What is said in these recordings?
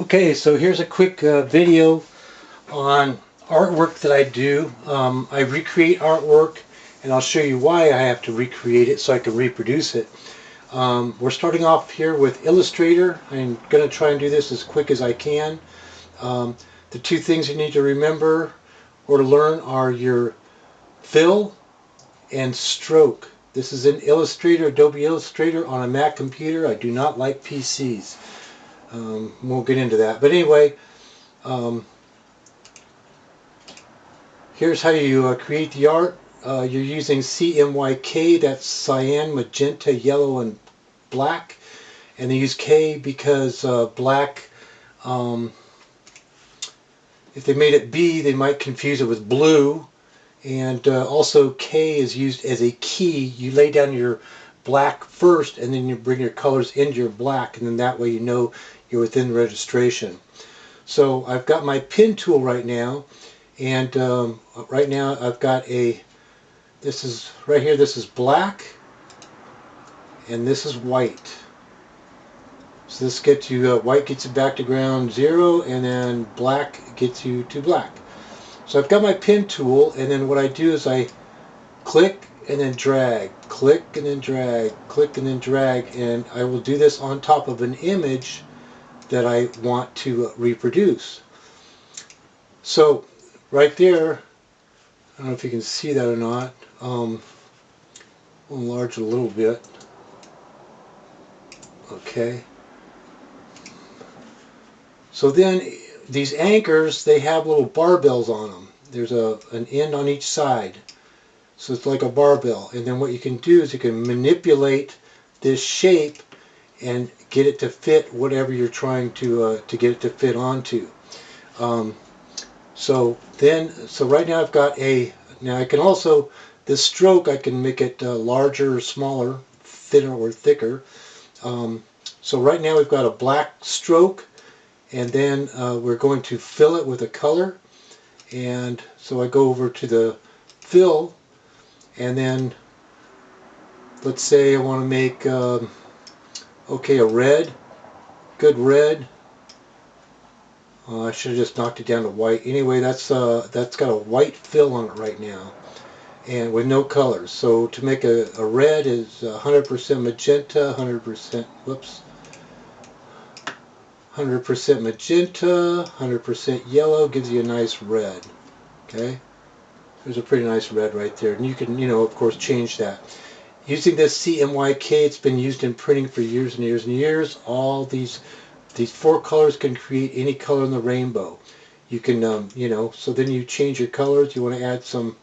Okay, so here's a quick video on artwork that I do. I recreate artwork, and I'll show you why I have to recreate it so I can reproduce it. We're starting off here with Illustrator. I'm going to try and do this as quick as I can. The two things you need to remember or to learn are your fill and stroke. This is in Illustrator, Adobe Illustrator on a Mac computer. I do not like PCs. We'll get into that. But anyway, here's how you create the art. You're using CMYK, that's cyan, magenta, yellow, and black. And they use K because black, if they made it B, they might confuse it with blue. And also K is used as a key. You lay down your black first, and then you bring your colors into your black, and then that way you know you're within registration. So I've got my pen tool right now, and right now I've got this is right here, this is black, and this is white. So this gets you, white gets you back to ground 0, and then black gets you to black. So I've got my pen tool, and then what I do is I click and then drag, click and then drag, click and then drag, and I will do this on top of an image that I want to reproduce. So right there, I don't know if you can see that or not. I'll enlarge it a little bit. Okay. So then these anchors, they have little barbells on them. There's an end on each side. So it's like a barbell. And then what you can do is you can manipulate this shape and get it to fit whatever you're trying to get it to fit onto. So right now I've got now I can also, this stroke I can make it larger or smaller, thinner or thicker. So right now we've got a black stroke, and then we're going to fill it with a color. And so I go over to the fill, and then let's say I want to make okay, a red, good red. I should have just knocked it down to white. Anyway, that's got a white fill on it right now, and with no colors. So to make a red is 100% magenta, 100%, whoops, 100% magenta, 100% yellow gives you a nice red. Okay, there's a pretty nice red right there, and you can, of course, change that. Using this CMYK, it's been used in printing for years and years and years. All these four colors can create any color in the rainbow. You can, so then you change your colors. You want to add some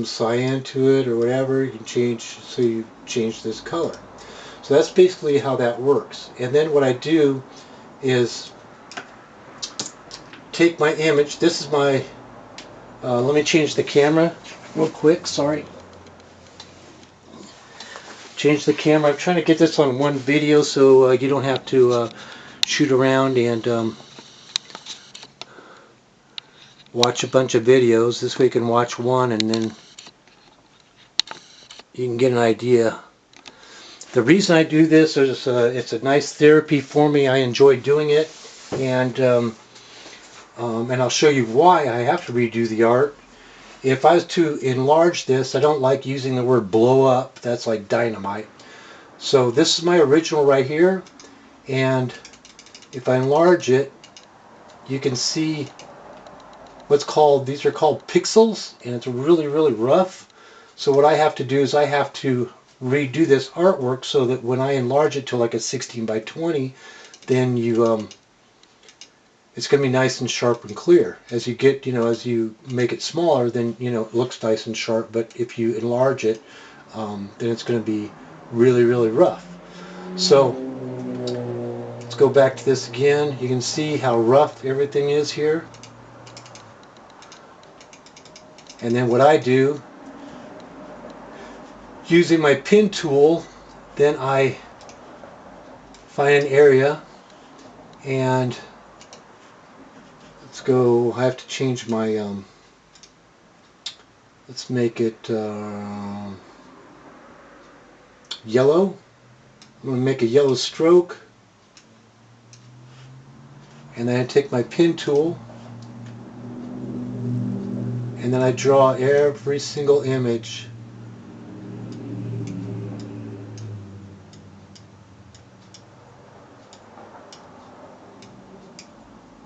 cyan to it or whatever. You can change, so you change this color. So that's basically how that works. And then what I do is take my image. This is my, let me change the camera real quick, sorry. Change the camera. I'm trying to get this on one video so you don't have to shoot around and watch a bunch of videos. This way you can watch one and then you can get an idea. The reason I do this is it's a nice therapy for me. I enjoy doing it, and I'll show you why I have to redo the art. If I was to enlarge this, I don't like using the word blow up. That's like dynamite. So this is my original right here, and if I enlarge it, you can see these are called pixels, and it's really, really rough. So what I have to do is I have to redo this artwork so that when I enlarge it to like a 16 by 20, then it's going to be nice and sharp and clear. As you get, as you make it smaller, then, it looks nice and sharp. But if you enlarge it, then it's going to be really, really rough. So let's go back to this again. You can see how rough everything is here. And then what I do, using my pen tool, then I find an area, and let's go, I have to change my, let's make it yellow. I'm going to make a yellow stroke. And then I take my pen tool and then I draw every single image.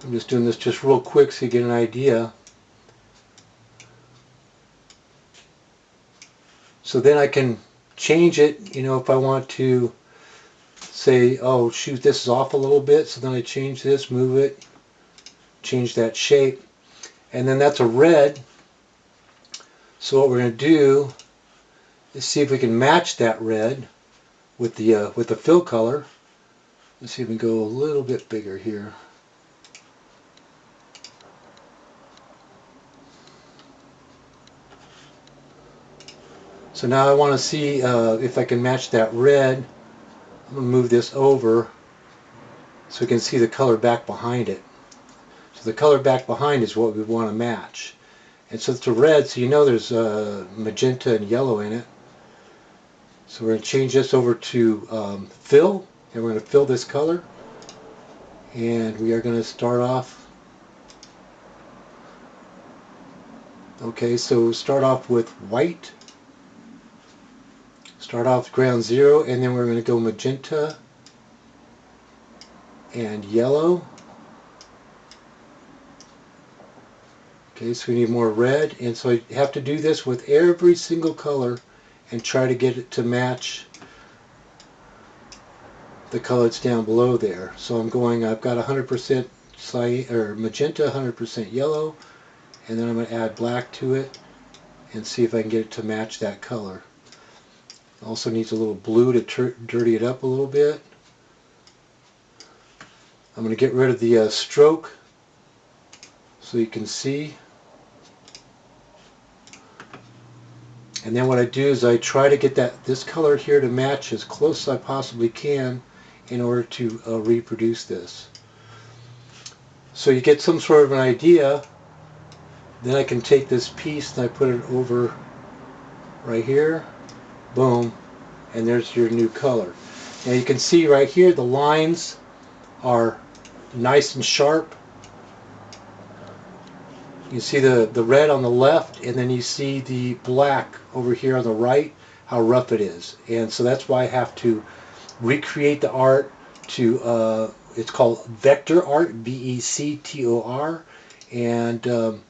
I'm just doing this just real quick so you get an idea. So then I can change it, if I want to say, oh shoot, this is off a little bit, so then I change this, move it, change that shape, and then that's a red. So what we're going to do is see if we can match that red with the fill color. Let's see if we can go a little bit bigger here. So now I want to see if I can match that red. I'm going to move this over so we can see the color back behind it. So the color back behind is what we want to match. And so it's a red, so there's magenta and yellow in it. So we're going to change this over to fill, and we're going to fill this color. And we are going to start off. Okay, so start off with white. Start off ground zero, and then we're going to go magenta and yellow. Okay, so we need more red, and so I have to do this with every single color and try to get it to match the color that's down below there. So I've got 100% magenta, 100% yellow, and then I'm going to add black to it and see if I can get it to match that color. Also needs a little blue to dirty it up a little bit. I'm going to get rid of the stroke so you can see. And then what I do is I try to get this color here to match as close as I possibly can in order to reproduce this. So you get some sort of an idea. Then I can take this piece and I put it over right here. Boom. And there's your new color. Now you can see right here the lines are nice and sharp. You see the red on the left, and then you see the black over here on the right, how rough it is. And so that's why I have to recreate the art to, it's called vector art, V-E-C-T-O-R, and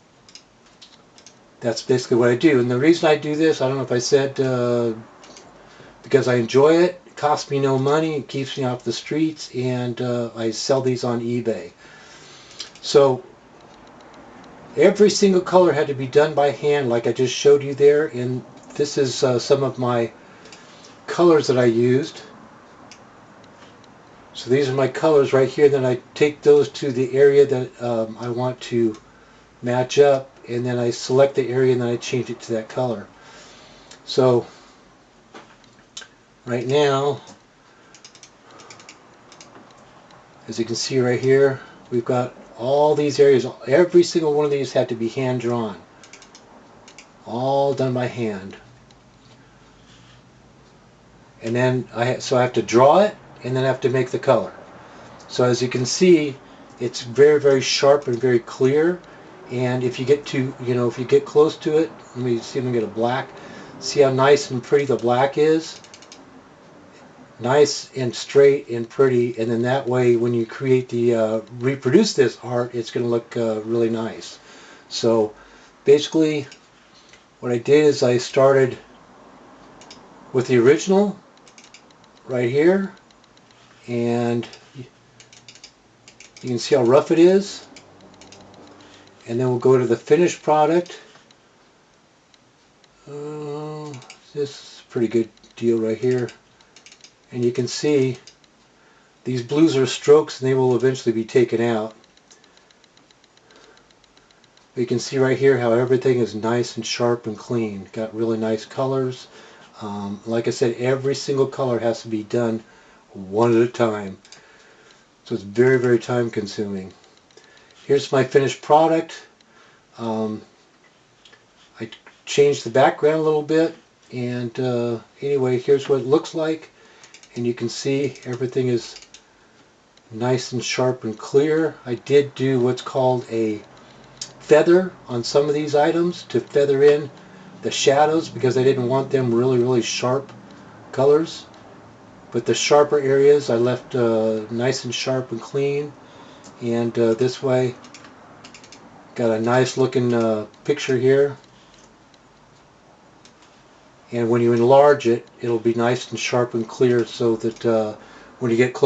that's basically what I do. And the reason I do this, I don't know if I said, because I enjoy it. It costs me no money, it keeps me off the streets, and I sell these on eBay. So every single color had to be done by hand like I just showed you there, and this is some of my colors that I used. So these are my colors right here. Then I take those to the area that I want to match up, and then I select the area and then I change it to that color. So right now, as you can see right here, we've got all these areas. Every single one of these had to be hand drawn, all done by hand. And then I have to draw it, and then I have to make the color. So as you can see, it's very, very sharp and very clear. And if you get to, if you get close to it, let me see if I can get a black. See how nice and pretty the black is? Nice and straight and pretty. And then that way, when you create the, reproduce this art, it's going to look really nice. So basically, what I did is I started with the original right here, and you can see how rough it is. And then we'll go to the finished product. This is a pretty good deal right here. And you can see these blues are strokes, and they will eventually be taken out. But you can see right here how everything is nice and sharp and clean. Got really nice colors. Like I said, every single color has to be done one at a time. So it's very, very time consuming. Here's my finished product. I changed the background a little bit, and anyway, here's what it looks like. And you can see everything is nice and sharp and clear. I did do what's called a feather on some of these items to feather in the shadows because I didn't want them really sharp colors. But the sharper areas I left nice and sharp and clean. And this way, got a nice looking picture here. And when you enlarge it, it'll be nice and sharp and clear so that when you get close